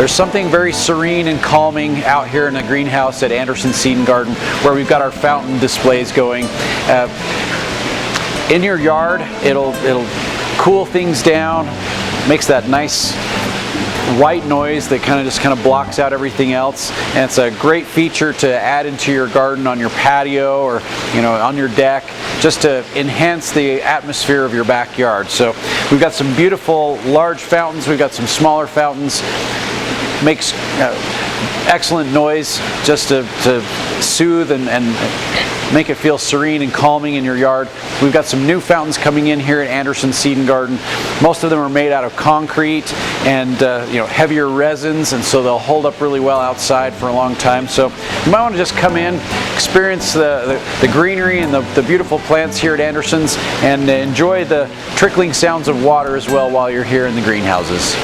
There's something very serene and calming out here in the greenhouse at Anderson Seed and Garden, where we've got our fountain displays going. In your yard, it'll cool things down, makes that nice white noise that kind of blocks out everything else, and it's a great feature to add into your garden on your patio or on your deck, just to enhance the atmosphere of your backyard. So we've got some beautiful large fountains, we've got some smaller fountains. Makes excellent noise just to soothe and make it feel serene and calming in your yard. We've got some new fountains coming in here at Anderson Seed and Garden. Most of them are made out of concrete and heavier resins, and so they'll hold up really well outside for a long time. So you might want to just come in, experience the greenery and the beautiful plants here at Anderson's, and enjoy the trickling sounds of water as well while you're here in the greenhouses.